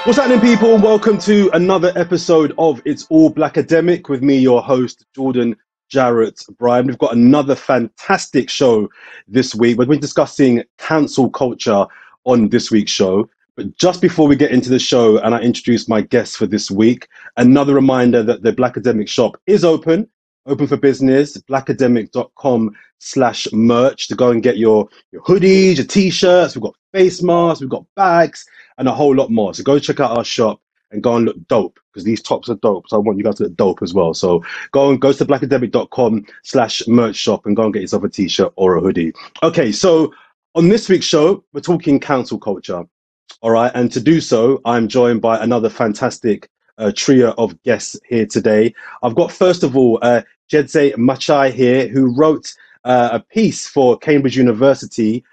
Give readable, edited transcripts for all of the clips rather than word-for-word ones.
What's happening, people? Welcome to another episode of It's All Blakademik with me, your host, Jordan Jarrett-Bryan. We've got another fantastic show this week. We're discussing cancel culture on this week's show. But just before we get into the show and I introduce my guests for this week, another reminder that the Blakademik shop is open for business, blakademik.com/merch to go and get your hoodies, your t-shirts. We've got face masks, we've got bags, and a whole lot more. So go check out our shop and go and look dope, because these tops are dope. So I want you guys to look dope as well. So go to blakademik.com/merch shop and go and get yourself a t-shirt or a hoodie. Okay, so on this week's show, we're talking cancel culture. All right, and to do so, I'm joined by another fantastic trio of guests here today. I've got, first of all, Jedze Machai here, who wrote a piece for Cambridge University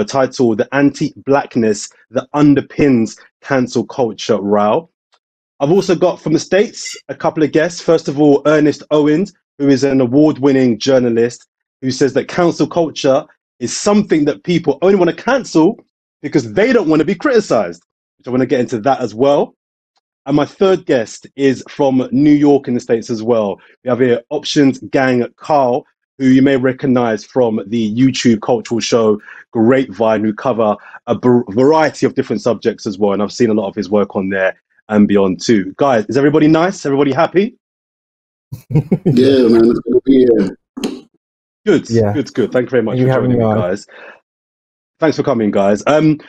titled "The Anti-Blackness That Underpins Cancel Culture Row." I've also got from the States a couple of guests. First of all, Ernest Owens, who is an award-winning journalist, who says that cancel culture is something that people only want to cancel because they don't want to be criticized. So I want to get into that as well. And my third guest is from New York in the States as well. We have here Options Gang Carl, who you may recognize from the YouTube cultural show Grapevine, who cover a variety of different subjects as well. And I've seen a lot of his work on there and beyond too. Guys, is everybody nice? Everybody happy? Yeah, man. It's good to be here. Good, yeah. Good. Thank you very much for joining me, guys. Thanks for coming, guys.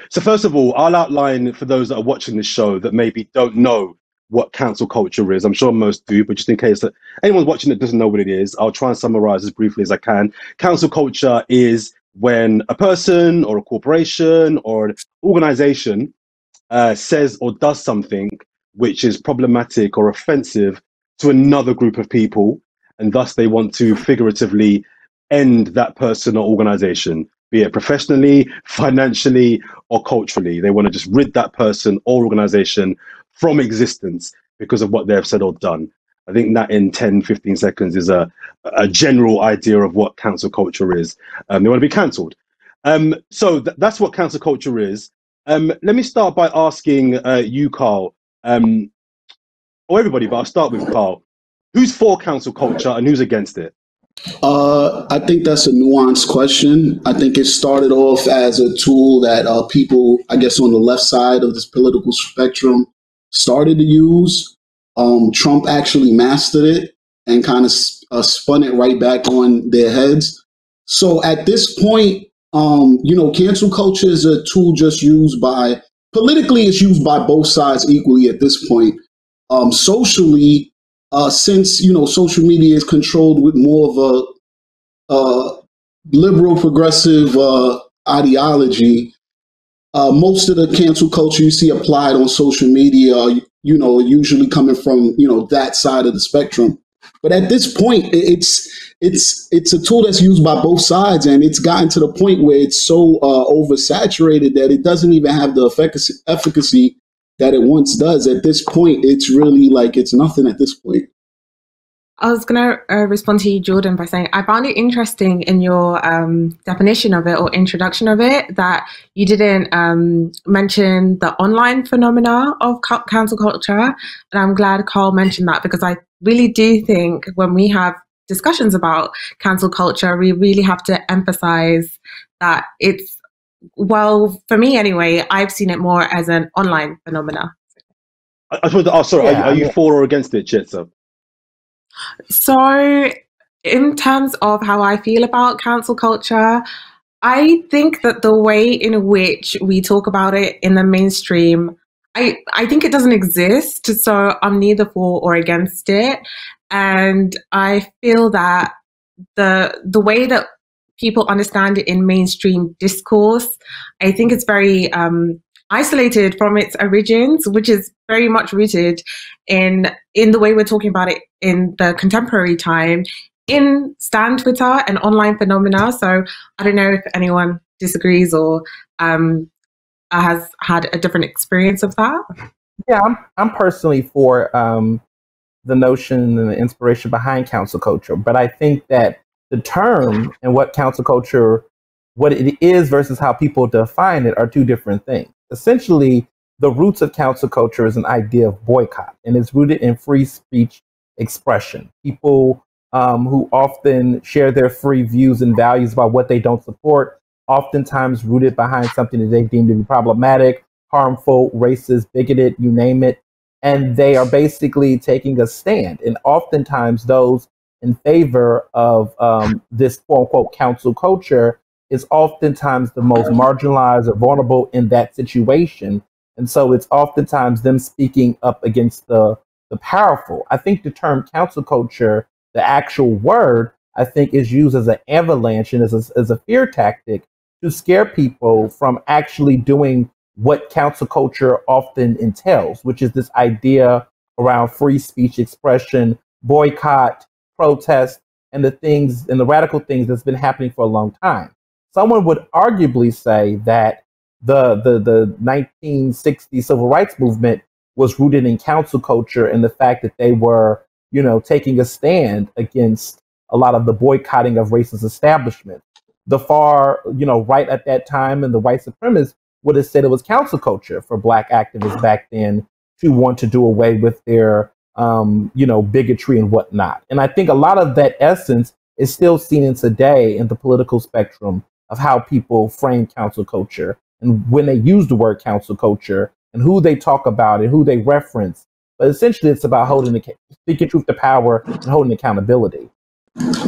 So first of all, I'll outline for those that are watching this show that maybe don't know what cancel culture is. I'm sure most do, but just in case that anyone watching that doesn't know what it is, I'll try and summarize as briefly as I can. Cancel culture is when a person or a corporation or an organization says or does something which is problematic or offensive to another group of people, and thus they want to figuratively end that person or organization, be it professionally, financially, or culturally. They want to just rid that person or organization from existence because of what they've said or done. I think that in 10, 15 seconds is a general idea of what cancel culture is. They want to be cancelled. So that's what cancel culture is. Let me start by asking you, Carl, or everybody, but I'll start with Carl. Who's for cancel culture and who's against it? I think that's a nuanced question. I think it started off as a tool that people, I guess, on the left side of this political spectrum started to use. Trump actually mastered it and kind of spun it right back on their heads. So at this point, cancel culture is a tool just used by, politically, it's used by both sides equally at this point. Socially, since, social media is controlled with more of a liberal progressive ideology, most of the cancel culture you see applied on social media are, usually coming from, that side of the spectrum. But at this point, it's a tool that's used by both sides, and it's gotten to the point where it's so oversaturated that it doesn't even have the efficacy that it once does. At this point, it's really like it's nothing at this point. I was going to respond to you, Jordan, by saying I found it interesting in your definition of it or introduction of it that you didn't mention the online phenomena of cancel culture. And I'm glad Carl mentioned that, because I really do think when we have discussions about cancel culture, we really have to emphasize that it's, well, for me anyway, I've seen it more as an online phenomena. I suppose, are you for or against it, Chitsa? So in terms of how I feel about cancel culture, I think that the way in which we talk about it in the mainstream, I think it doesn't exist. So I'm neither for or against it. And I feel that the way that people understand it in mainstream discourse, I think it's very isolated from its origins, which is very much rooted in the way we're talking about it in the contemporary time, in Stan Twitter and online phenomena. So I don't know if anyone disagrees or has had a different experience of that. Yeah, I'm personally for the notion and the inspiration behind cancel culture, but I think that the term and what cancel culture, what it is versus how people define it, are two different things. Essentially, the roots of council culture is an idea of boycott, and it's rooted in free speech expression. People who often share their free views and values about what they don't support, oftentimes rooted behind something that they deem to be problematic, harmful, racist, bigoted, you name it. And they are basically taking a stand. And oftentimes those in favor of this quote unquote council culture is oftentimes the most marginalized or vulnerable in that situation. And so it's oftentimes them speaking up against the powerful. I think the term council culture, the actual word, I think is used as an avalanche and as a fear tactic to scare people from actually doing what council culture often entails, which is this idea around free speech expression, boycott, protest, and the things and the radical things that's been happening for a long time. Someone would arguably say that the 1960s civil rights movement was rooted in council culture and the fact that they were, taking a stand against a lot of the boycotting of racist establishment. The far, right at that time and the white supremacists would have said it was council culture for Black activists back then to want to do away with their, bigotry and whatnot. And I think a lot of that essence is still seen in today in the political spectrum of how people frame council culture and when they use the word council culture and who they talk about and who they reference. But essentially, it's about speaking truth to power and holding accountability.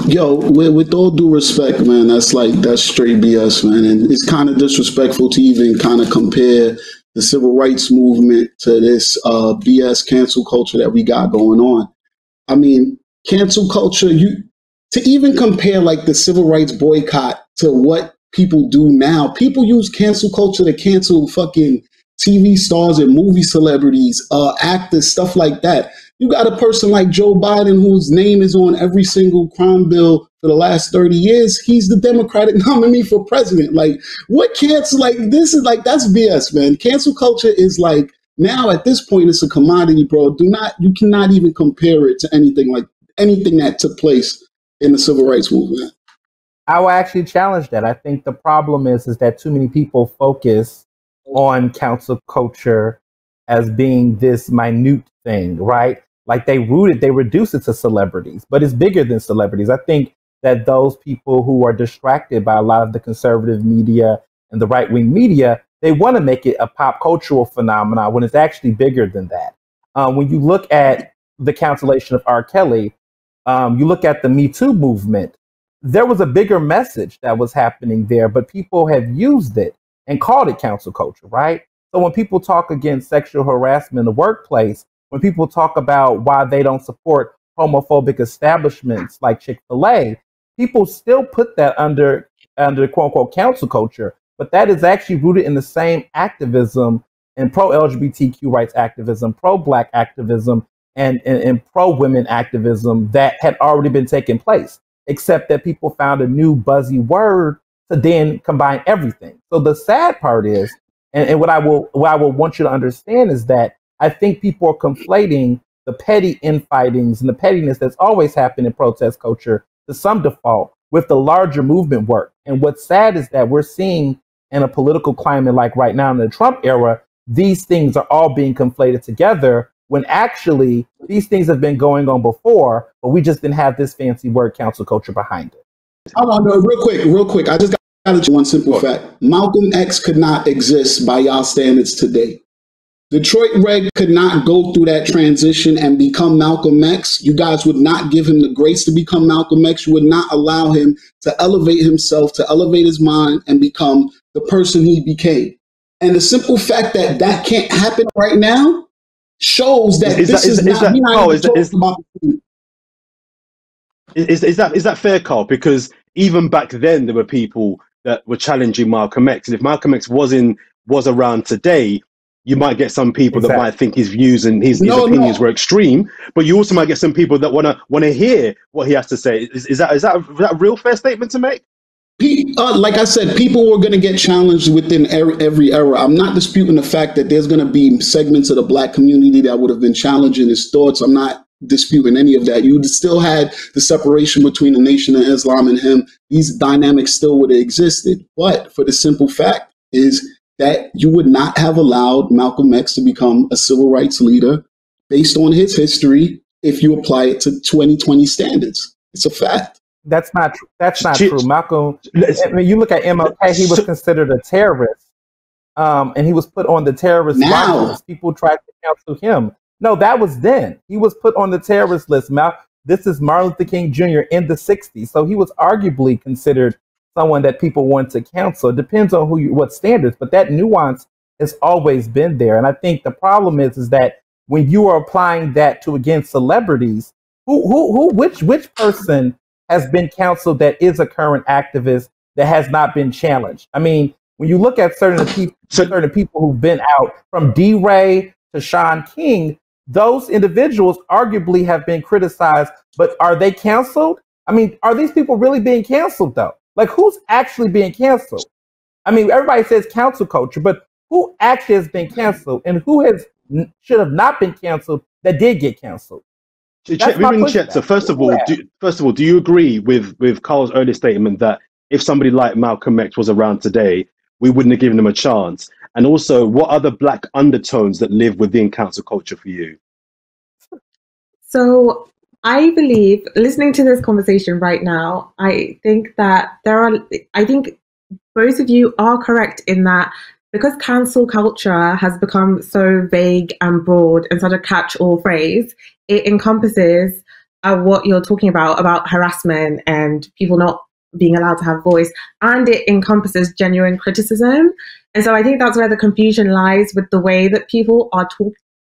Yo, with all due respect, man, that's straight BS, man. And it's kind of disrespectful to even kind of compare the civil rights movement to this BS cancel culture that we got going on. I mean, cancel culture, to even compare like the civil rights boycott to what people do now, people use cancel culture to cancel fucking TV stars and movie celebrities, actors, stuff like that. You got a person like Joe Biden, whose name is on every single crime bill for the last 30 years. He's the Democratic nominee for president. Like, what cancel? Like, this is like, that's BS, man. Cancel culture is like, now at this point, it's a commodity, bro. You cannot even compare it to anything that took place in the civil rights movement. I will actually challenge that. I think the problem is that too many people focus on council culture as being this minute thing, right? Like they reduce it to celebrities, but it's bigger than celebrities. I think that those people who are distracted by a lot of the conservative media and the right-wing media, they want to make it a pop cultural phenomenon when it's actually bigger than that. When you look at the cancellation of R. Kelly, you look at the Me Too movement, there was a bigger message that was happening there, but people have used it and called it council culture, right? So when people talk against sexual harassment in the workplace, when people talk about why they don't support homophobic establishments like Chick-fil-A, people still put that under quote-unquote council culture, but that is actually rooted in the same activism and pro-LGBTQ rights activism, pro-Black activism, and pro-women activism that had already been taking place, except that people found a new buzzy word to then combine everything. So the sad part is, and what I will want you to understand is that I think people are conflating the petty infightings and the pettiness that's always happened in protest culture to some default with the larger movement work. And what's sad is that we're seeing in a political climate like right now in the Trump era, these things are all being conflated together when actually these things have been going on before, but we just didn't have this fancy word council culture behind it. Hold on, no, real quick. I just got one simple fact. Malcolm X could not exist by y'all standards today. Detroit Red could not go through that transition and become Malcolm X. You guys would not give him the grace to become Malcolm X. You would not allow him to elevate himself, to elevate his mind and become the person he became. And the simple fact that that can't happen right now shows that is that fair, Carl? Because even back then there were people that were challenging Malcolm X, and if Malcolm X was around today, you might get some people that might think his views and his opinions were extreme, but you also might get some people that want to hear what he has to say. Is that a real fair statement to make? Like I said, people were going to get challenged within every era. I'm not disputing the fact that there's going to be segments of the Black community that would have been challenging his thoughts. I'm not disputing any of that. You still had the separation between the Nation of Islam and him. These dynamics still would have existed. But for the simple fact is that you would not have allowed Malcolm X to become a civil rights leader based on his history if you apply it to 2020 standards. It's a fact. That's not true. That's not true. Malcolm, I mean, you look at MLK, he was considered a terrorist, and he was put on the terrorist watch list. People tried to counsel him. No, that was then. He was put on the terrorist list. This is Martin Luther King Jr. in the 60s. So he was arguably considered someone that people want to counsel. It depends on what standards, but that nuance has always been there. And I think the problem is that when you are applying that to against celebrities, which person has been counseled that is a current activist that has not been challenged? I mean, when you look at certain people who've been out, from D. Ray to Sean King, those individuals arguably have been criticized, but are they canceled? I mean, are these people really being canceled though? Like, who's actually being canceled? I mean, everybody says cancel culture, but who actually has been canceled and who should have not been canceled that did get canceled? So first of all, do you agree with Carl's earlier statement that if somebody like Malcolm X was around today, we wouldn't have given him a chance? And also, what are the black undertones that live within cancel culture for you? So I believe, listening to this conversation right now, I think that I think both of you are correct in that because cancel culture has become so vague and broad and such a catch-all phrase, it encompasses what you're talking about harassment and people not being allowed to have voice, and it encompasses genuine criticism. And so I think that's where the confusion lies with the way that people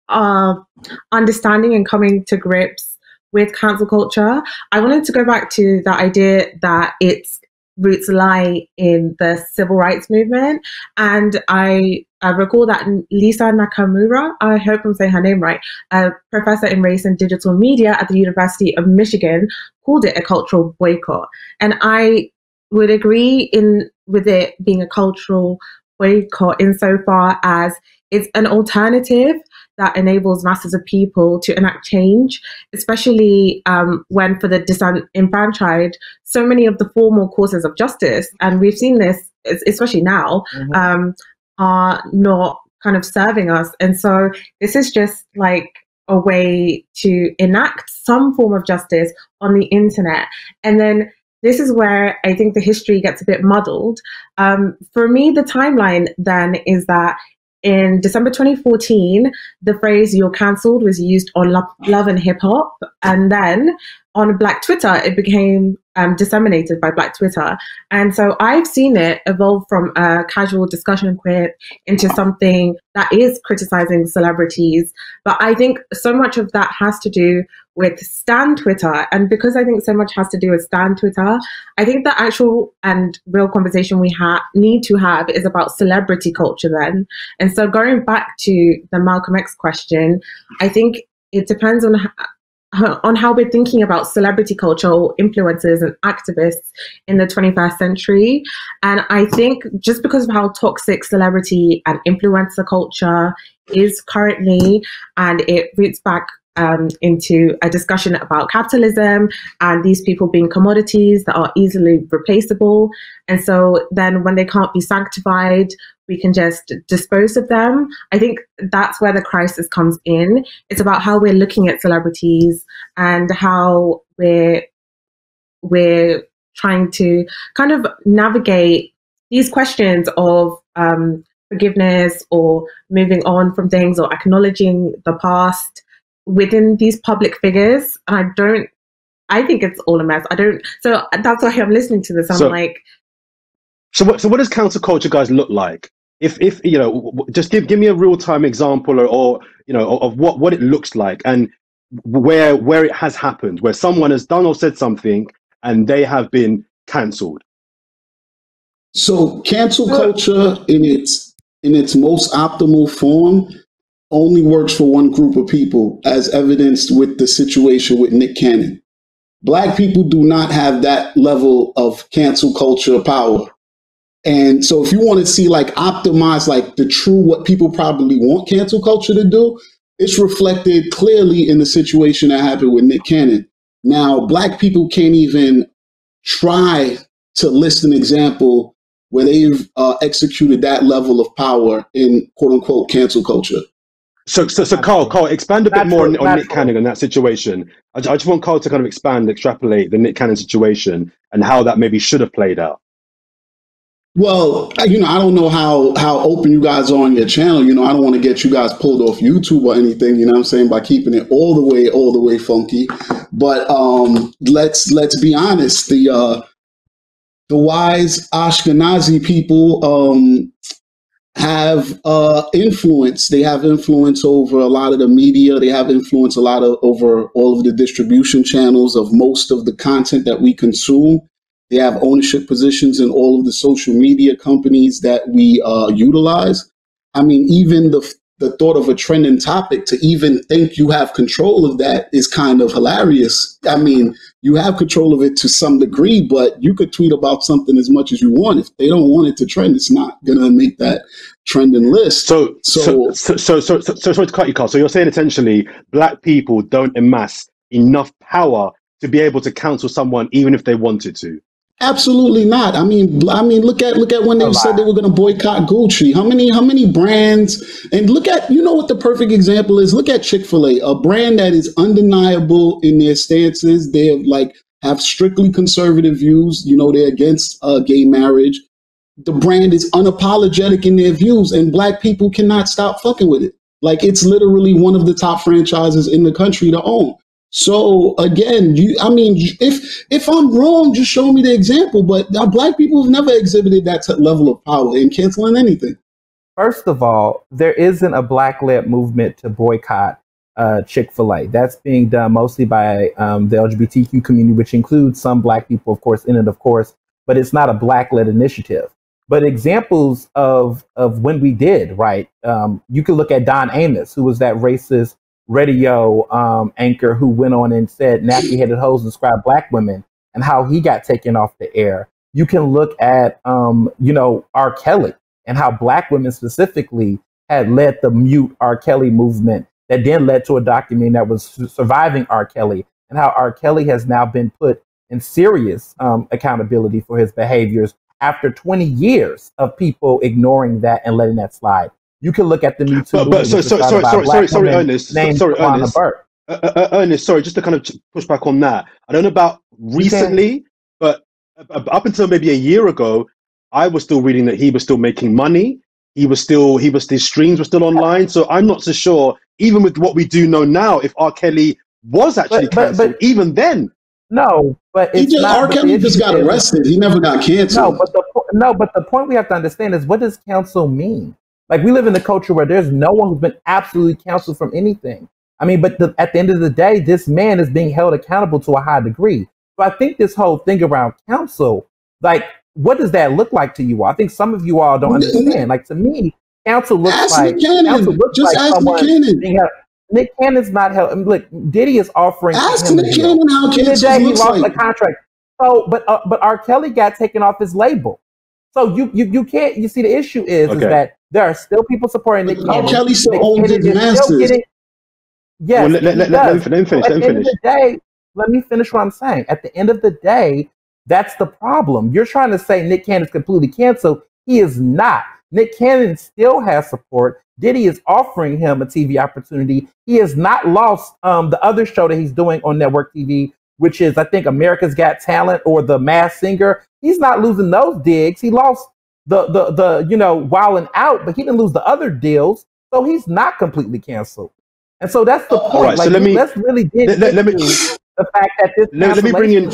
are understanding and coming to grips with cancel culture. I wanted to go back to the idea that its roots lie in the civil rights movement. And I recall that Lisa Nakamura, I hope I'm saying her name right, a professor in race and digital media at the University of Michigan, called it a cultural boycott. And I would agree with it being a cultural boycott insofar as it's an alternative that enables masses of people to enact change, especially when for the disenfranchised, so many of the formal causes of justice, and we've seen this, especially now, are not kind of serving us. And so this is just like a way to enact some form of justice on the internet. And then this is where I think the history gets a bit muddled. For me, the timeline then is that in December 2014, the phrase "you're cancelled" was used on Love and Hip Hop. And then on Black Twitter, it became disseminated by Black Twitter. And so I've seen it evolve from a casual discussion quip into something that is criticizing celebrities. But I think so much of that has to do with Stan Twitter. And because I think so much has to do with Stan Twitter, I think the actual and real conversation we need to have is about celebrity culture then. And so going back to the Malcolm X question, I think it depends on how we're thinking about celebrity culture or influencers and activists in the 21st century. And I think just because of how toxic celebrity and influencer culture is currently, and it roots back into a discussion about capitalism and these people being commodities that are easily replaceable. And so then when they can't be sanctified, we can just dispose of them. I think that's where the crisis comes in. It's about how we're looking at celebrities and how we're trying to kind of navigate these questions of forgiveness or moving on from things or acknowledging the past within these public figures. And I think it's all a mess. So that's why I'm listening to this. So what does cancel culture, guys, look like? If you know, just give me a real time example or you know of what it looks like and where it has happened, where someone has done or said something and they have been cancelled. So cancel culture in its most optimal form only works for one group of people, as evidenced with the situation with Nick Cannon. Black people do not have that level of cancel culture power. And so if you want to see like optimize like the true what people probably want cancel culture to do, it's reflected clearly in the situation that happened with Nick Cannon. Now, Black people can't even try to list an example where they've executed that level of power in quote unquote cancel culture. So Carl, expand a bit more on Nick Cannon and that situation. I just want Carl to kind of extrapolate the Nick Cannon situation and how that maybe should have played out. Well, I don't know how open you guys are on your channel. I don't want to get you guys pulled off YouTube or anything, you know what I'm saying, by keeping it all the way funky. But let's be honest, the wise Ashkenazi people have influence. They have influence over a lot of the media. They have influence over all of the distribution channels of most of the content that we consume. They have ownership positions in all of the social media companies that we utilize. I mean, even the thought of a trending topic, to even think you have control of that is kind of hilarious. I mean, you have control of it to some degree, but you could tweet about something as much as you want. If they don't want it to trend, it's not gonna make that trending list. So sorry to cut you, Carl. So you're saying essentially black people don't amass enough power to be able to counsel someone even if they wanted to? Absolutely not. I mean, look at when they said they were going to boycott Gucci. How many brands? And look at, what the perfect example is. Look at Chick-fil-A, a brand that is undeniable in their stances. They have strictly conservative views. They're against gay marriage. The brand is unapologetic in their views, and black people cannot stop fucking with it. Like, it's literally one of the top franchises in the country to own. So again, if I'm wrong, just show me the example. But black people have never exhibited that level of power in canceling anything. First of all, there isn't a black-led movement to boycott Chick-fil-A. That's being done mostly by the LGBTQ community, which includes some black people, of course, in it, of course. But it's not a black-led initiative. But examples of when we did, right? You could look at Don Amos, who was that racist radio anchor who went on and said nappy-headed hoes describe black women, and how he got taken off the air. You can look at, R. Kelly, and how black women specifically had led the Mute R. Kelly movement that then led to a document that was Surviving R. Kelly, and how R. Kelly has now been put in serious accountability for his behaviors after 20 years of people ignoring that and letting that slide. You can look at the Me Too movement. Sorry, Ernest. Ernest, sorry, just to kind of push back on that. I don't know about recently, but up until maybe a year ago, I was still reading that he was still making money. His streams were still online. So I'm not so sure, even with what we do know now, if R. Kelly was actually cancelled, even then. No, but R. Kelly just got arrested. He never got canceled. But the point we have to understand is, what does cancel mean? Like, we live in a culture where there's no one who's been absolutely canceled from anything. I mean, but at the end of the day, this man is being held accountable to a high degree. So I think this whole thing around counsel, like, what does that look like to you all? I think some of you all don't understand. Like, to me, counsel looks like someone being held. Nick Cannon's not held. I mean, look, Diddy is offering. Ask Nick Cannon how counsel he lost a contract. So, but R. Kelly got taken off his label. So you can't. You see, the issue is that there are still people supporting Nick Cannon. R. Kelly still owns his masters. Yes, well, let me finish. Let me finish what I'm saying. At the end of the day, that's the problem. You're trying to say Nick Cannon is completely canceled. He is not. Nick Cannon still has support. Diddy is offering him a TV opportunity. He has not lost the other show that he's doing on network TV, which is, I think, America's Got Talent or The Masked Singer. He's not losing those digs. He lost the Wildin' Out, but he didn't lose the other deals. So he's not completely canceled. And so that's the point. Right, so let's really dig into the fact that this cancellation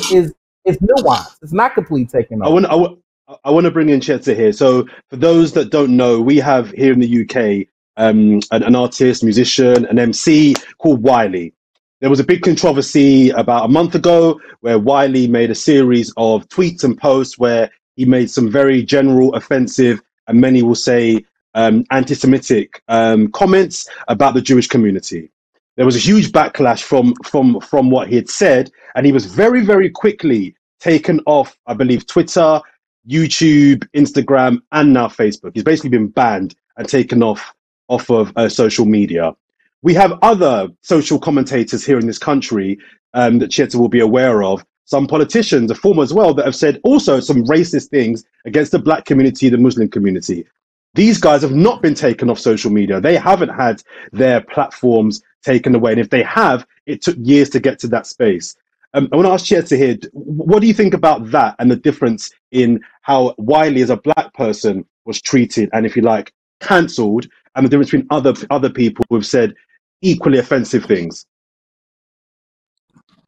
is nuanced. It's not completely taken off. I want to bring in Chetza here. So for those that don't know, we have here in the UK an artist, musician, an MC called Wiley. There was a big controversy about a month ago where Wiley made a series of tweets and posts where he made some very general, offensive, and many will say anti-Semitic comments about the Jewish community. There was a huge backlash from what he had said, and he was very, very quickly taken off, I believe, Twitter, YouTube, Instagram, and now Facebook. He's basically been banned and taken off of social media. We have other social commentators here in this country that Chieta will be aware of, some politicians, a former as well, that have said also some racist things against the black community, the Muslim community. These guys have not been taken off social media. They haven't had their platforms taken away. And if they have, it took years to get to that space. I want to ask Chieta here, what do you think about that and the difference in how Wiley as a black person was treated and, if you like, cancelled, and the difference between other people who've said equally offensive things?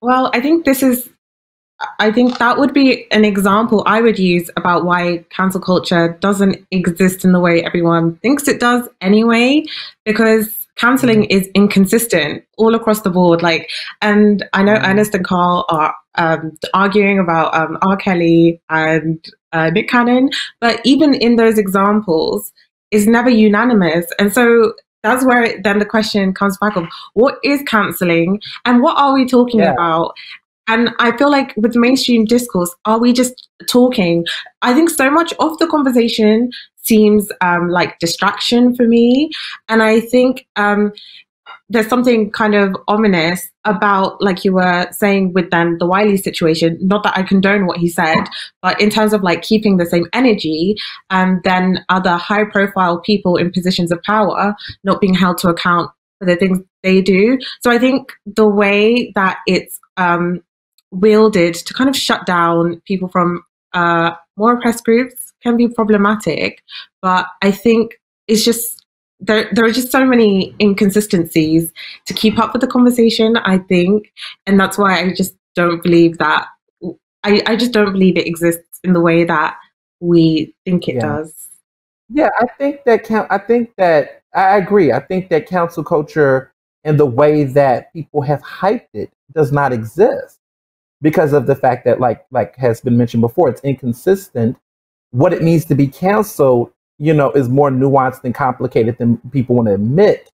Well, I think that would be an example I would use about why cancel culture doesn't exist in the way everyone thinks it does anyway, because canceling is inconsistent all across the board. And I know Ernest and Carl are arguing about R. Kelly and Nick Cannon, but even in those examples, it's never unanimous. And so that's where then the question comes back of what is canceling and what are we talking about? And I feel like with mainstream discourse, are we just talking? I think so much of the conversation seems like distraction for me. And I think there's something kind of ominous about, like you were saying with then the Wiley situation, not that I condone what he said, but in terms of like keeping the same energy and then other high profile people in positions of power not being held to account for the things they do. So I think the way that it's wielded to kind of shut down people from more oppressed groups can be problematic. But I think it's just, there are just so many inconsistencies to keep up with the conversation, I think. And that's why I just don't believe that, I just don't believe it exists in the way that we think it does. Yeah, I think that I agree. I think that cancel culture and the way that people have hyped it does not exist because of the fact that, like has been mentioned before, it's inconsistent. What it means to be canceled, is more nuanced and complicated than people want to admit.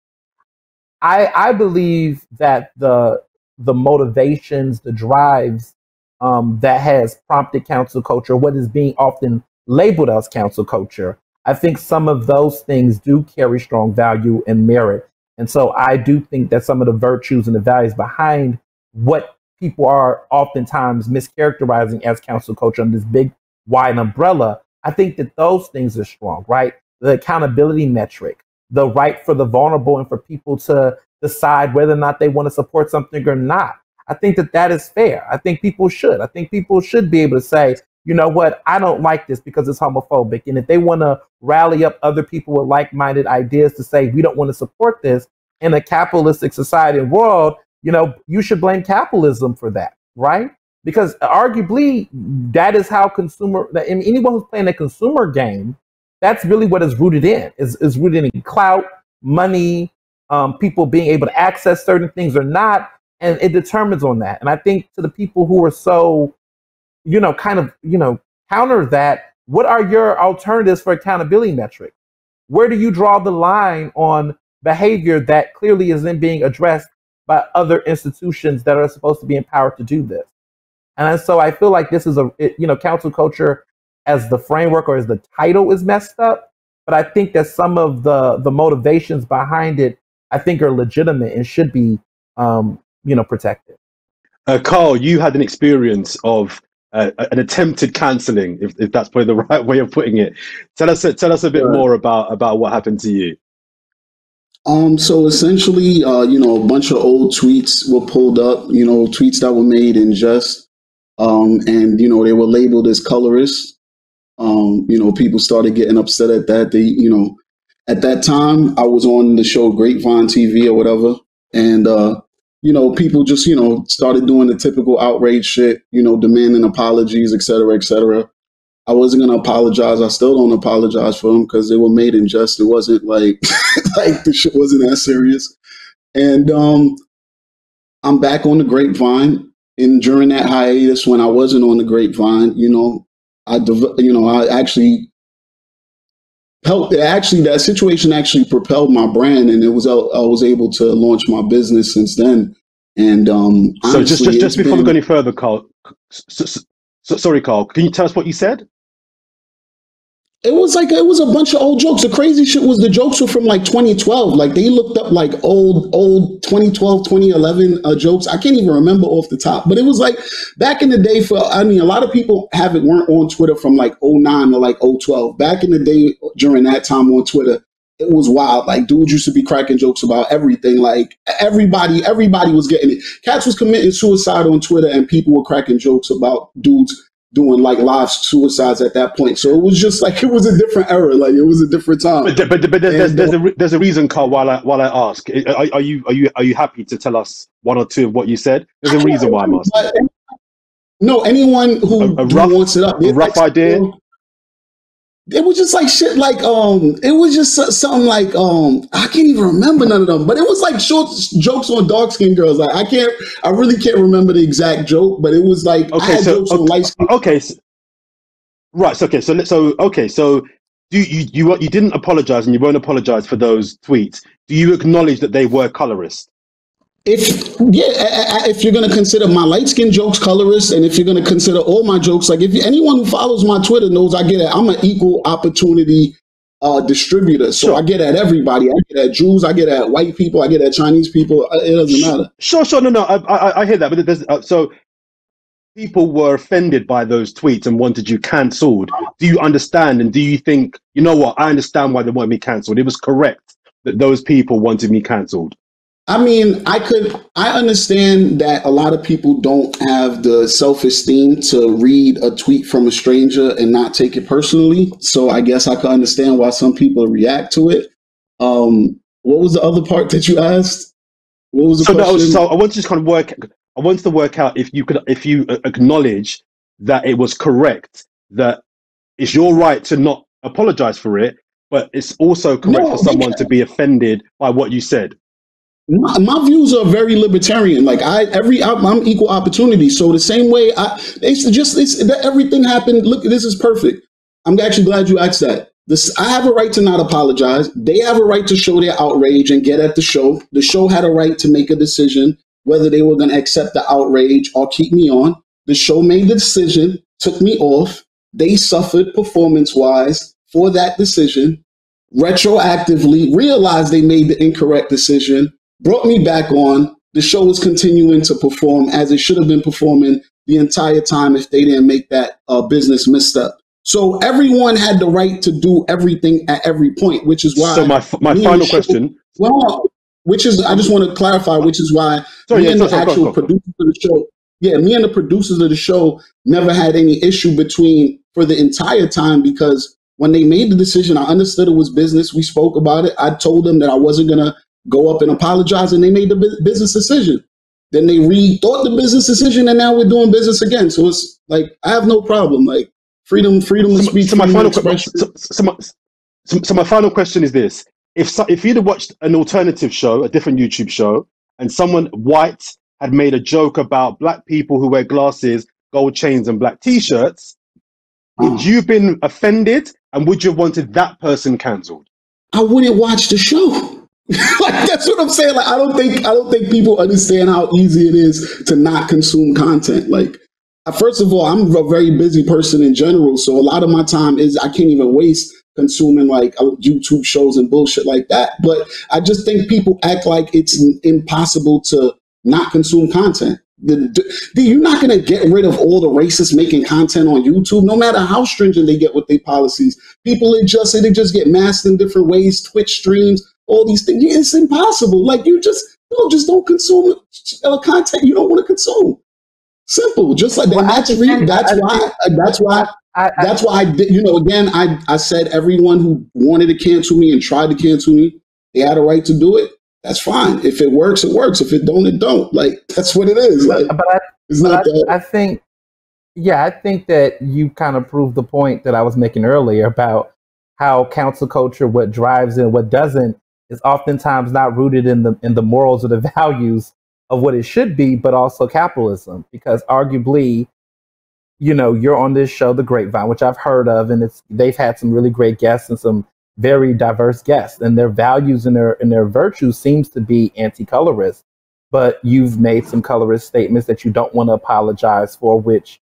I believe that the motivations, the drives that has prompted cancel culture, what is being often labeled as cancel culture, I think some of those things do carry strong value and merit. And so I do think that some of the virtues and the values behind what people are oftentimes mischaracterizing as cancel culture under this big wide umbrella, I think that those things are strong, right? The accountability metric, the right for the vulnerable and for people to decide whether or not they want to support something or not. I think that is fair. I think people should. I think people should be able to say, you know what, I don't like this because it's homophobic. And if they want to rally up other people with like-minded ideas to say, we don't want to support this in a capitalistic society and world, you should blame capitalism for that, right? Because arguably, that is how anyone who's playing a consumer game, that's really what it's rooted in. Is rooted in clout, money, people being able to access certain things or not, and it determines on that. And I think to the people who are so, counter that, what are your alternatives for accountability metric? Where do you draw the line on behavior that clearly isn't being addressed by other institutions that are supposed to be empowered to do this? And so I feel like this is cancel culture as the framework or as the title is messed up. But I think that some of the motivations behind it, I think, are legitimate and should be, protected. Carl, you had an experience of an attempted cancelling, if that's probably the right way of putting it. Tell us a bit more about what happened to you. So essentially, a bunch of old tweets were pulled up, tweets that were made in jest. And, they were labeled as colorist. People started getting upset at that. At that time, I was on the show Grapevine TV or whatever. And, people just, started doing the typical outrage shit, demanding apologies, et cetera, et cetera. I wasn't going to apologize. I still don't apologize for them because they were made in jest. It wasn't like, like the shit wasn't that serious. And I'm back on the Grapevine. And during that hiatus, when I wasn't on the Grapevine, I actually helped. That situation actually propelled my brand, and I was able to launch my business since then. And so just before we go any further, Carl. Sorry, Carl. Can you tell us what you said? It was a bunch of old jokes. The crazy shit was the jokes were from like 2012. Like they looked up like old 2012, 2011 jokes. I can't even remember off the top, but it was like back in the day a lot of people weren't on Twitter from like '09 to like '12. Back in the day during that time on Twitter, it was wild. Like dudes used to be cracking jokes about everything. Like everybody was getting it. Cats was committing suicide on Twitter and people were cracking jokes about dudes doing like live suicides at that point. So it was just like, it was a different era. Like it was a different time. But there's a reason, Carl, while I ask. Are you happy to tell us one or two of what you said? There's a reason why I'm asking. No, anyone who wants it up. A rough idea? It was just like shit like it was just something like I can't even remember none of them, but it was like short jokes on dark skinned girls. Like I really can't remember the exact joke, but it was like jokes on light skin. Okay, right. So you didn't apologize and you won't apologize for those tweets. Do you acknowledge that they were colorist? If you're going to consider my light skin jokes colorist, and if you're going to consider all my jokes, like anyone who follows my Twitter knows I'm an equal opportunity distributor. So sure. I get at everybody. I get at Jews, I get at white people, I get at Chinese people. It doesn't matter. Sure. No. I hear that, but there's so people were offended by those tweets and wanted you cancelled. Do you understand? And do you think, you know what? I understand why they want me cancelled. It was correct that those people wanted me cancelled. I mean, I understand that a lot of people don't have the self-esteem to read a tweet from a stranger and not take it personally. So I guess I can understand why some people react to it. What was the other part that you asked? What was the question? So I want to just kind of I wanted to work out if you acknowledge that it was correct, that it's your right to not apologize for it, but it's also correct for someone to be offended by what you said. My views are very libertarian. Like I'm equal opportunity. So the same way everything happened. Look, this is perfect. I'm actually glad you asked that. I have a right to not apologize. They have a right to show their outrage and get at the show. The show had a right to make a decision whether they were going to accept the outrage or keep me on. The show made the decision, took me off. They suffered performance-wise for that decision. Retroactively realized they made the incorrect decision. Brought me back on. The show is continuing to perform as it should have been performing the entire time if they didn't make that business misstep. So everyone had the right to do everything at every point, which is why. So my final question. Well, which is, I just want to clarify, which is why me and the actual producers of the show, me and the producers of the show never had any issue for the entire time, because when they made the decision, I understood it was business. We spoke about it. I told them that I wasn't going to go up and apologize, and they made the business decision. Then they rethought the business decision, and now we're doing business again. So it's like, I have no problem. Like freedom of speech. So my final question is this: if you'd have watched an alternative show, a different YouTube show, and someone white had made a joke about black people who wear glasses, gold chains, and black T-shirts, would you have been offended, and would you have wanted that person cancelled? I wouldn't watch the show. Like, that's what I'm saying. Like, I don't think people understand how easy it is to not consume content. Like, first of all, I'm a very busy person in general, so a lot of my time I can't even waste consuming like YouTube shows and bullshit like that. But I just think people act like it's impossible to not consume content. You're not going to get rid of all the racists making content on YouTube, no matter how stringent they get with their policies. People adjust it, they just get masked in different ways, Twitch streams, all these things. It's impossible. Like, you just don't consume content you don't want to consume. Simple. Just like that. That's why I did, again, I said everyone who wanted to cancel me and tried to cancel me, they had a right to do it. That's fine. If it works, it works. If it don't, it don't. Like, that's what it is. Like, I think that you kind of proved the point that I was making earlier about how cancel culture, what drives it and what doesn't, is oftentimes not rooted in the morals or the values of what it should be, but also capitalism. Because arguably, you're on this show, The Grapevine, which I've heard of, and they've had some really great guests and some very diverse guests, and their values and their virtues seems to be anti-colorist. But you've made some colorist statements that you don't want to apologize for, which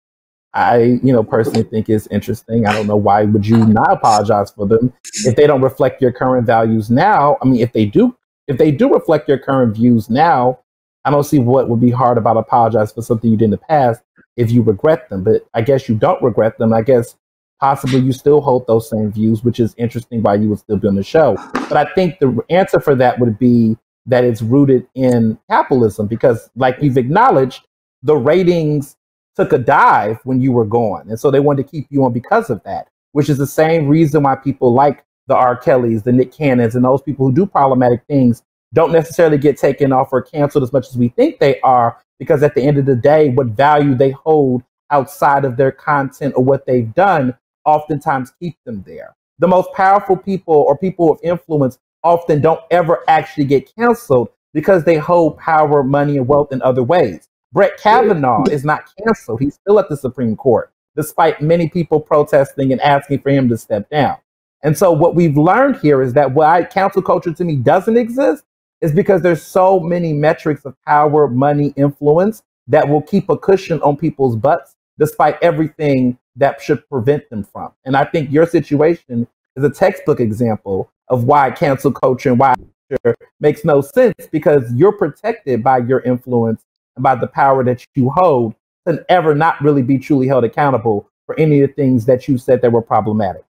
I, personally think is interesting. I don't know why would you not apologize for them if they don't reflect your current values now. I mean, if they do reflect your current views now, I don't see what would be hard about apologize for something you did in the past if you regret them. But I guess you don't regret them. I guess possibly you still hold those same views, which is interesting why you would still be on the show. But I think the answer for that would be that it's rooted in capitalism, because like you've acknowledged, the ratings took a dive when you were gone. And so they wanted to keep you on because of that, which is the same reason why people like the R. Kellys, the Nick Cannons, and those people who do problematic things don't necessarily get taken off or canceled as much as we think they are, because at the end of the day, what value they hold outside of their content or what they've done oftentimes keep them there. The most powerful people or people of influence often don't ever actually get canceled because they hold power, money, and wealth in other ways. Brett Kavanaugh is not canceled. He's still at the Supreme Court, despite many people protesting and asking for him to step down. And so what we've learned here is that why cancel culture to me doesn't exist is because there's so many metrics of power, money, influence that will keep a cushion on people's butts, despite everything that should prevent them from. And I think your situation is a textbook example of why cancel culture and why culture makes no sense, because you're protected by your influence and by the power that you hold, and ever not really be truly held accountable for any of the things that you said that were problematic.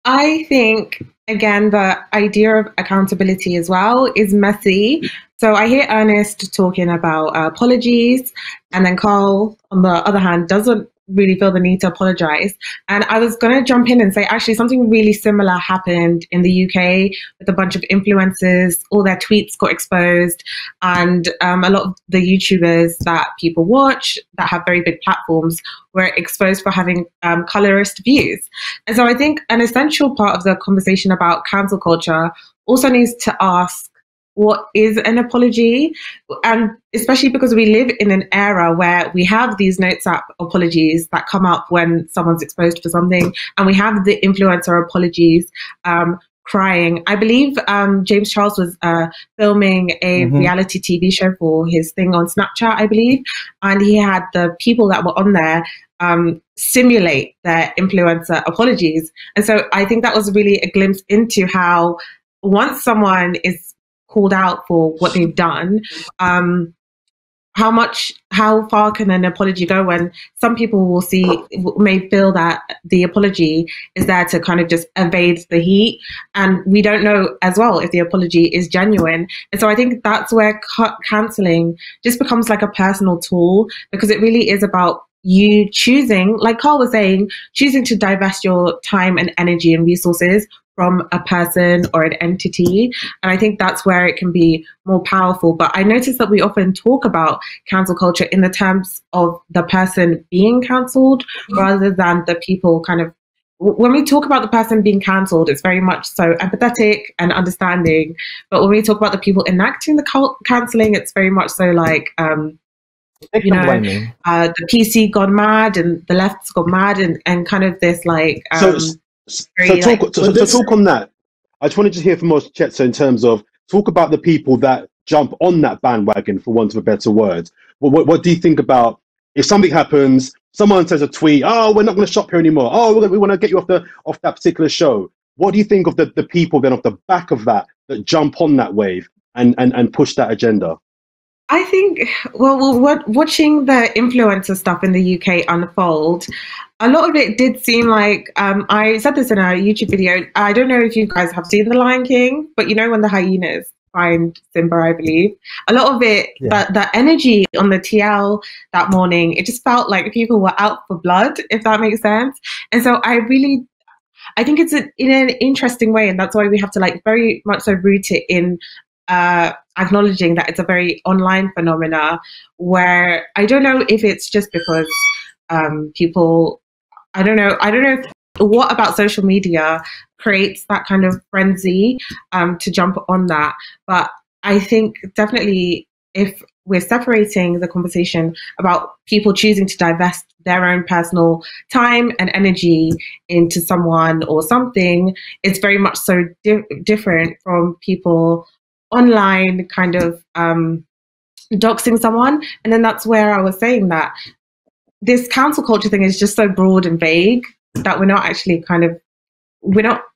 I think, again, the idea of accountability as well is messy. So I hear Ernest talking about apologies, and then Carl, on the other hand, doesn't really feel the need to apologize. And I was going to jump in and say, actually, something really similar happened in the UK with a bunch of influencers. All their tweets got exposed, and a lot of the YouTubers that people watch that have very big platforms were exposed for having colorist views. And so I think an essential part of the conversation about cancel culture also needs to ask, what is an apology? And especially because we live in an era where we have these notes app apologies that come up when someone's exposed for something, and we have the influencer apologies crying. I believe James Charles was filming a reality TV show for his thing on Snapchat, I believe, and he had the people that were on there simulate their influencer apologies. And so I think that was really a glimpse into how once someone is called out for what they've done, how far can an apology go, when some people may feel that the apology is there to kind of just evade the heat, and we don't know as well if the apology is genuine. And so I think that's where cancelling just becomes like a personal tool, because it really is about you choosing, like Carl was saying, choosing to divest your time and energy and resources from a person or an entity. And I think that's where it can be more powerful. But I notice that we often talk about cancel culture in the terms of the person being cancelled rather than the people kind of, when we talk about the person being cancelled, it's very much so empathetic and understanding. But when we talk about the people enacting the cancelling, it's very much so like, the PC gone mad and the left's gone mad, and kind of this like... talk on that. I just want to just hear from most Chetso in terms of talk about the people that jump on that bandwagon, for want of a better word. What do you think about if something happens, someone says a tweet, oh, we're not going to shop here anymore, oh, we want to get you off that particular show. What do you think of the people then off the back of that jump on that wave and push that agenda? I think, well, watching the influencer stuff in the UK unfold, a lot of it did seem like, I said this in a YouTube video, I don't know if you guys have seen The Lion King, but you know when the hyenas find Simba, I believe, a lot of it, the energy on the TL that morning, it just felt like people were out for blood, if that makes sense. And so I think it's in an interesting way, and that's why we have to like very much so root it in acknowledging that it's a very online phenomena, where I don't know if it's just because people, I don't know what about social media creates that kind of frenzy to jump on that. But I think definitely if we're separating the conversation about people choosing to divest their own personal time and energy into someone or something, it's very much so different from people online kind of doxing someone. And then that's where I was saying that this cancel culture thing is just so broad and vague that we're not actually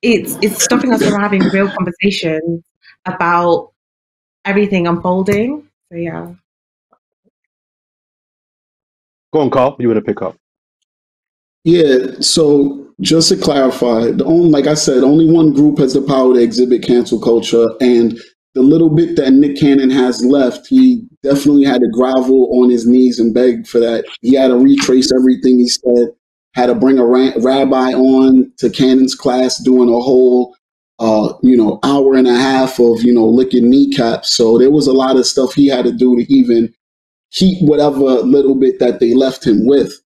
it's stopping us from having real conversations about everything unfolding. So yeah. Go on, Carl. You want to pick up? Yeah, so just to clarify, like I said, only one group has the power to exhibit cancel culture, and the little bit that Nick Cannon has left, he definitely had to grovel on his knees and beg for that. He had to retrace everything he said, had to bring a rabbi on to Cannon's class doing a whole, hour and a half of, licking kneecaps. So there was a lot of stuff he had to do to even keep whatever little bit that they left him with.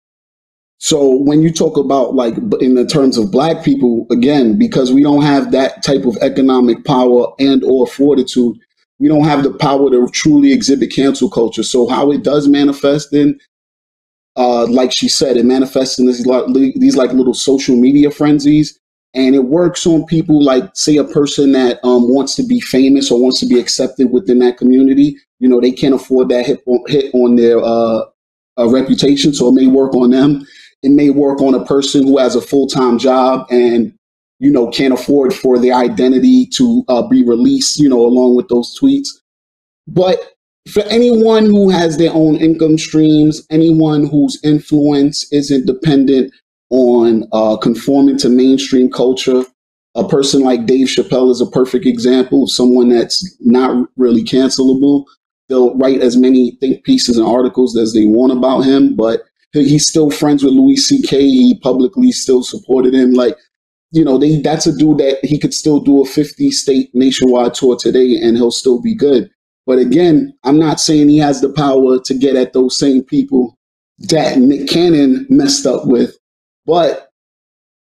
So when you talk about like in the terms of Black people, again, because we don't have that type of economic power and or fortitude, we don't have the power to truly exhibit cancel culture. So how it does manifest in, like she said, it manifests in these like little social media frenzies, and it works on people like, say, a person that wants to be famous or wants to be accepted within that community. They can't afford that hit on their reputation, so it may work on them. It may work on a person who has a full-time job and, can't afford for their identity to be released, along with those tweets. But for anyone who has their own income streams, anyone whose influence isn't dependent on conforming to mainstream culture, a person like Dave Chappelle is a perfect example of someone that's not really cancelable. They'll write as many think pieces and articles as they want about him, but he's still friends with Louis C.K. He publicly still supported him. Like, that's a dude that he could still do a 50-state nationwide tour today and he'll still be good. But again, I'm not saying he has the power to get at those same people that Nick Cannon messed up with. But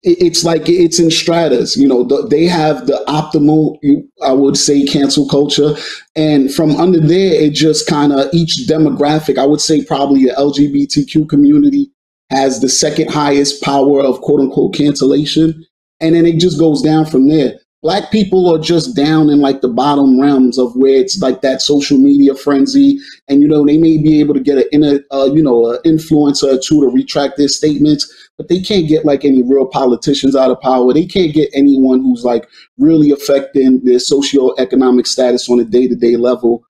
it's like it's in stratas. They have the optimal, I would say, cancel culture. And from under there, it just kind of each demographic, I would say probably the LGBTQ community has the second highest power of quote unquote cancellation. And then it just goes down from there. Black people are just down in like the bottom realms of where it's like that social media frenzy. And, they may be able to get an influencer or two to retract their statements, but they can't get like any real politicians out of power. They can't get anyone who's like really affecting their socioeconomic status on a day-to-day level,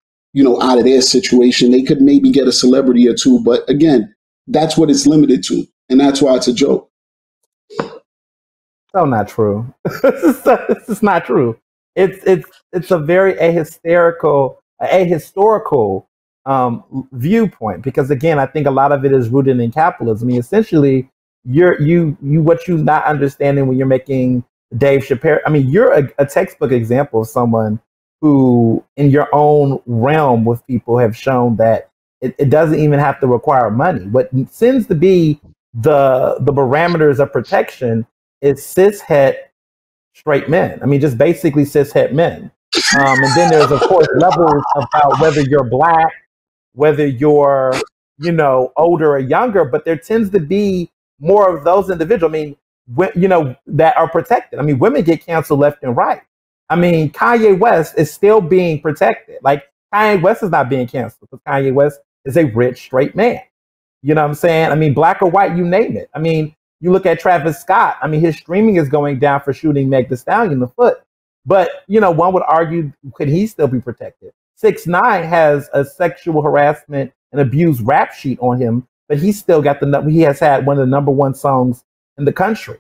out of their situation. They could maybe get a celebrity or two, but again, that's what it's limited to. And that's why it's a joke. So not true. This is not true. It's a very ahistorical viewpoint, because again, I think a lot of it is rooted in capitalism. I mean, essentially, what you're not understanding when you're making Dave Chappelle. I mean, you're a textbook example of someone who, in your own realm with people, have shown that it doesn't even have to require money. What seems to be the parameters of protection is cishet straight men. I mean, just basically cishet men. And then there's, of course, levels about whether you're Black, whether you're, older or younger, but there tends to be more of those individuals, that are protected. I mean, women get canceled left and right. I mean, Kanye West is still being protected. Like, Kanye West is not being canceled because Kanye West is a rich, straight man. You know what I'm saying? I mean, Black or white, you name it. I mean, you look at Travis Scott. I mean, his streaming is going down for shooting Meg Thee Stallion in the foot. But, one would argue, could he still be protected? 6ix9ine has a sexual harassment and abuse rap sheet on him, but he still got he has had one of the number one songs in the country.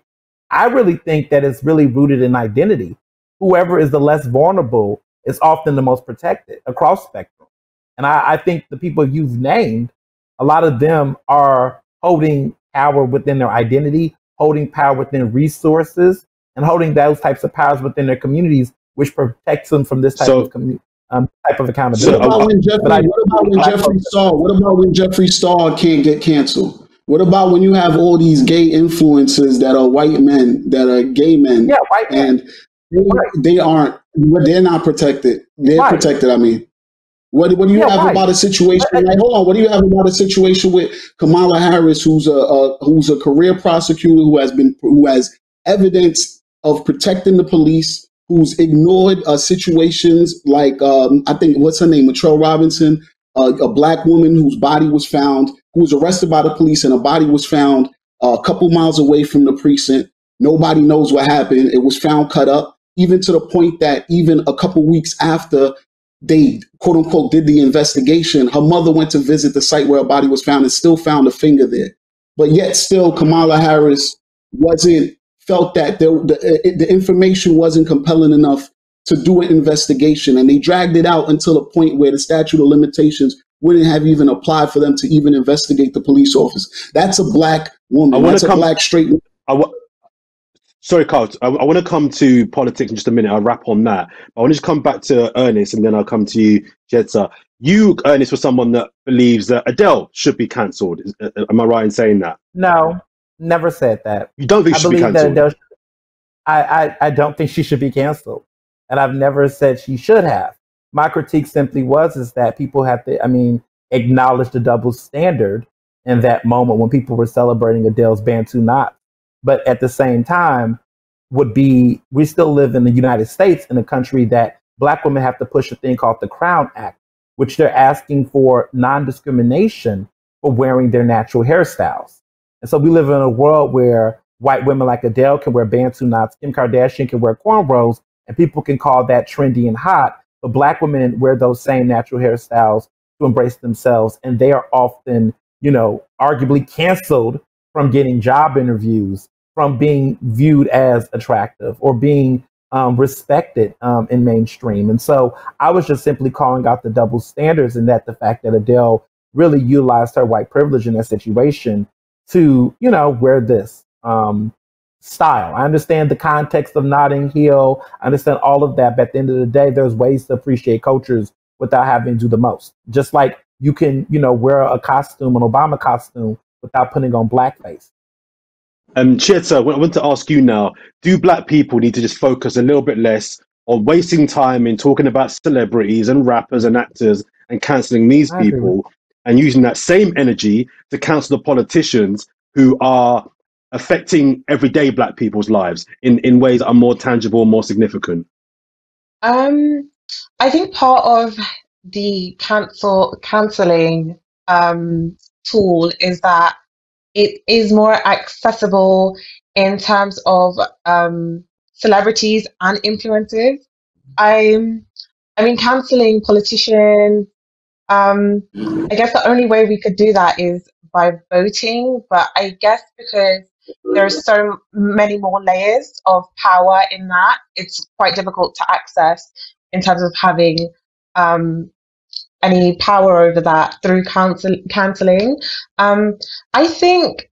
I really think that it's really rooted in identity. Whoever is the less vulnerable is often the most protected across spectrum. And I think the people you've named, a lot of them are holding power within their identity, holding power within resources, and holding those types of powers within their communities, which protects them from this type of accountability. What about when Jeffree Star can't get canceled? What about when you have all these gay influencers that are white men, that are gay men, and they're not protected. They're protected. I mean, what do you have about a situation? Like, hold on, what do you have about a situation with Kamala Harris, who's a career prosecutor who has evidence of protecting the police, who's ignored situations like I think what's her name, Latrell Robinson, a Black woman whose body was found who was arrested by the police, and a body was found a couple miles away from the precinct. Nobody knows what happened. It was found cut up, even to the point that even a couple weeks after they, quote unquote, did the investigation, her mother went to visit the site where her body was found and still found a finger there. But yet still, Kamala Harris felt that the information wasn't compelling enough to do an investigation. And they dragged it out until a point where the statute of limitations wouldn't have even applied for them to even investigate the police officer. That's a black woman. That's a black straight woman. Sorry, Carl. I want to come to politics in just a minute. I'll wrap on that. But I want to just come back to Ernest, and then I'll come to you, Jedza. You, Ernest, were someone that believes that Adele should be cancelled. Am I right in saying that? No, never said that. You don't think she should be cancelled? I don't think she should be cancelled. And I've never said she should have. My critique simply is that people have to, acknowledge the double standard in that moment when people were celebrating Adele's Bantu Knots. But at the same time, we still live in the United States, in a country that Black women have to push a thing called the Crown Act, which they're asking for non-discrimination for wearing their natural hairstyles. And so we live in a world where white women like Adele can wear Bantu knots, Kim Kardashian can wear cornrows, and people can call that trendy and hot. But Black women wear those same natural hairstyles to embrace themselves, and they are often, arguably canceled from getting job interviews, from being viewed as attractive or being respected in mainstream. And so I was just simply calling out the double standards, and that the fact that Adele really utilized her white privilege in that situation to, wear this style. I understand the context of Notting Hill. I understand all of that. But at the end of the day, there's ways to appreciate cultures without having to do the most. Just like you can, wear a costume, an Obama costume, without putting on blackface. Chieta, I want to ask you now, do Black people need to just focus a little bit less on wasting time in talking about celebrities and rappers and actors and cancelling these people, and using that same energy to cancel the politicians who are affecting everyday Black people's lives in ways that are more tangible, more significant? I think part of the cancelling tool is that it is more accessible in terms of celebrities and influencers. Cancelling politicians, I guess the only way we could do that is by voting, but I guess because there are so many more layers of power in that, it's quite difficult to access in terms of having any power over that through cancelling. I think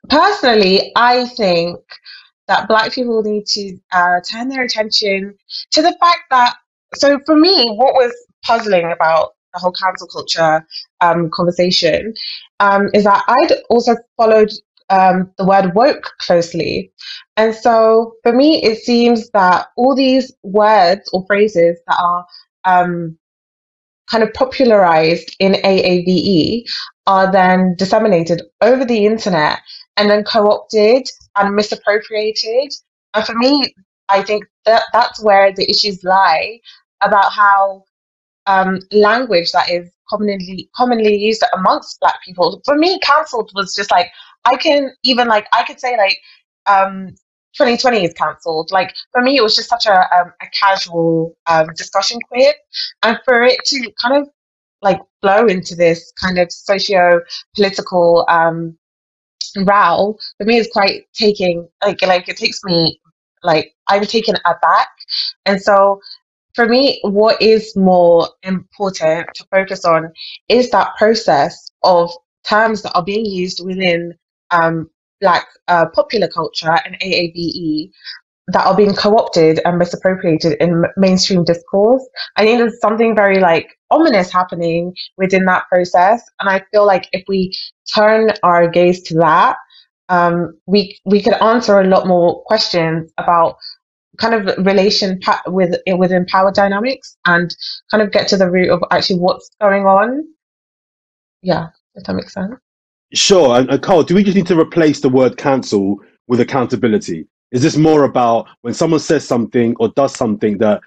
that Black people need to turn their attention to the fact that, so for me, what was puzzling about the whole cancel culture conversation is that I'd also followed the word woke closely. And so for me, it seems that all these words or phrases that are kind of popularized in AAVE are then disseminated over the internet and then co-opted and misappropriated. And for me, I think that that's where the issues lie about how language that is commonly used amongst Black people. For me, cancelled was just like, I could say 2020 is cancelled. Like, for me, it was just such a casual discussion quip, and for it to kind of like blow into this kind of socio-political row, for me, is quite taking like it takes me, like, I'm taken aback. And so for me, what is more important to focus on is that process of terms that are being used within Black popular culture and AAVE that are being co-opted and misappropriated in mainstream discourse. I think there's something very ominous happening within that process, and I feel like if we turn our gaze to that, we could answer a lot more questions about kind of within power dynamics and kind of get to the root of actually what's going on. Yeah, if that makes sense. Sure. And Carl, do we just need to replace the word cancel with accountability? Is this more about when someone says something or does something that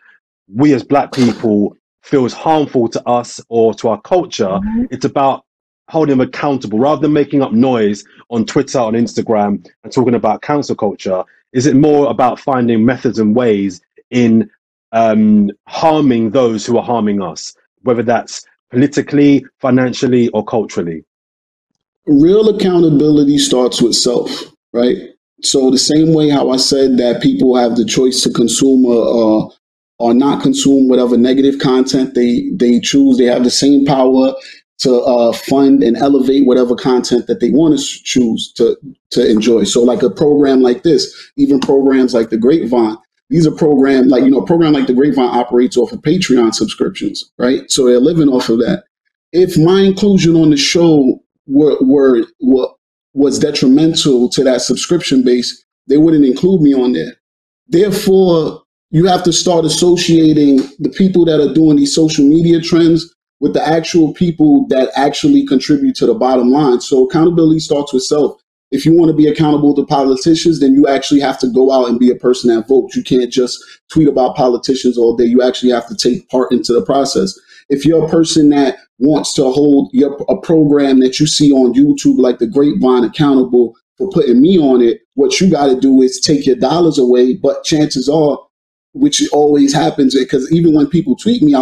we as Black people feel is harmful to us or to our culture? It's about holding them accountable rather than making up noise on Twitter, on Instagram, and talking about cancel culture? Is it more about finding methods and ways in harming those who are harming us, whether that's politically, financially, or culturally? Real accountability starts with self, right? So the same way how I said that people have the choice to consume or not consume whatever negative content they choose, they have the same power to fund and elevate whatever content that they want to choose to enjoy. So like a program like this, even programs like the Grapevine, these are programs like, a program like the Grapevine operates off of Patreon subscriptions, right? So they're living off of that. If my inclusion on the show was detrimental to that subscription base, they wouldn't include me on there. Therefore, you have to start associating the people that are doing these social media trends with the actual people that actually contribute to the bottom line. So accountability starts with self. If you want to be accountable to politicians, then you actually have to go out and be a person that votes. You can't just tweet about politicians all day. You actually have to take part into the process. If you're a person that wants to hold a program that you see on YouTube, like the Grapevine, accountable for putting me on it, what you got to do is take your dollars away. But chances are, which always happens, because even when people tweet me,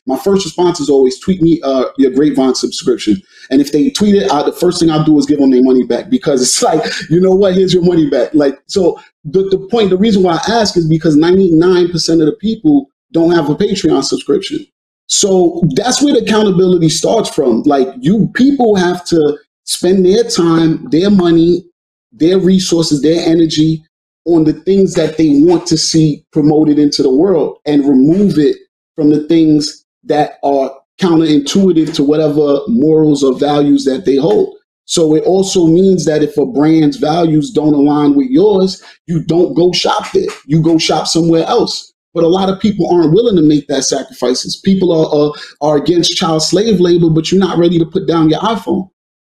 my first response is always tweet me your Grapevine subscription. And if they tweet it, the first thing I'll do is give them their money back, because it's like, you know what, here's your money back. Like, so the reason why I ask is because 99% of the people don't have a Patreon subscription. So that's where the accountability starts from. Like, people have to spend their time, their money, their resources, their energy on the things that they want to see promoted into the world, and remove it from the things that are counterintuitive to whatever morals or values that they hold. So it also means that if a brand's values don't align with yours, you don't go shop there. You go shop somewhere else. But a lot of people aren't willing to make that sacrifices. People are against child slave labor, but you're not ready to put down your iPhone.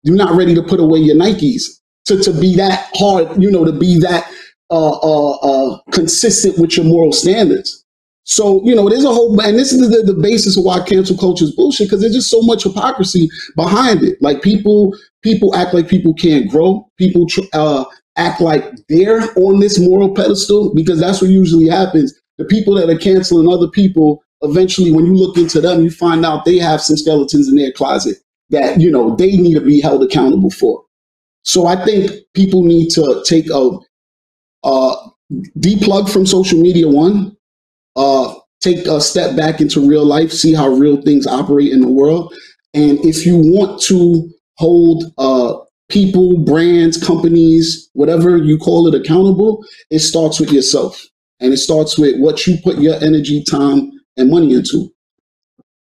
You're not ready to put away your Nikes to be that hard, to be that consistent with your moral standards. So, there's a whole, and this is the basis of why cancel culture is bullshit, because there's just so much hypocrisy behind it. Like, people act like people can't grow. People act like they're on this moral pedestal, because that's what usually happens. The people that are canceling other people, eventually, when you look into them, you find out they have some skeletons in their closet that, they need to be held accountable for. So I think people need to take deplug from social media, take a step back into real life, see how real things operate in the world. And if you want to hold people, brands, companies, whatever you call it, accountable, it starts with yourself. And it starts with what you put your energy, time, and money into.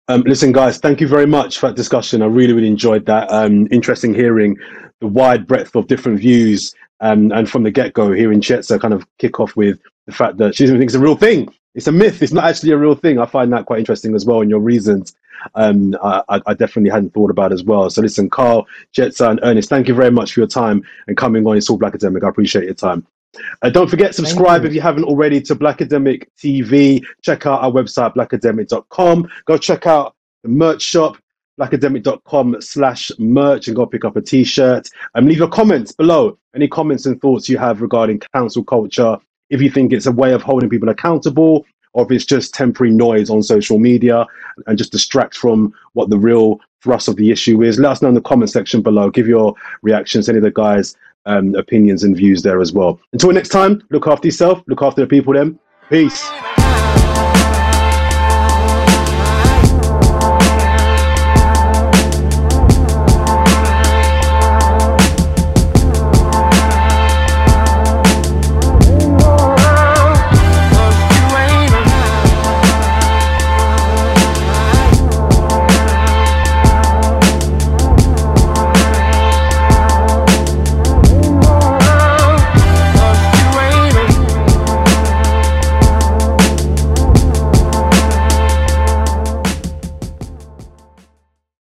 Listen, guys, thank you very much for that discussion. I really, really enjoyed that. Interesting hearing the wide breadth of different views. And from the get-go, hearing Chetza kind of kick off with the fact that she doesn't think it's a real thing. It's a myth. It's not actually a real thing. I find that quite interesting as well, and your reasons I definitely hadn't thought about as well. So listen, Carl, Chetza, and Ernest, thank you very much for your time and coming on. It's all Blakademik. I appreciate your time. Don't forget, subscribe if you haven't already to Blakademik TV. Check out our website, blakademik.com. Go check out the merch shop, blakademik.com/merch, and go pick up a t-shirt. Leave your comments below. Any comments and thoughts you have regarding cancel culture. If you think it's a way of holding people accountable, or if it's just temporary noise on social media and just distracts from what the real thrust of the issue is, let us know in the comment section below. Give your reactions, any of the guys' opinions and views there as well. Until next time, look after yourself, look after the people then. Peace.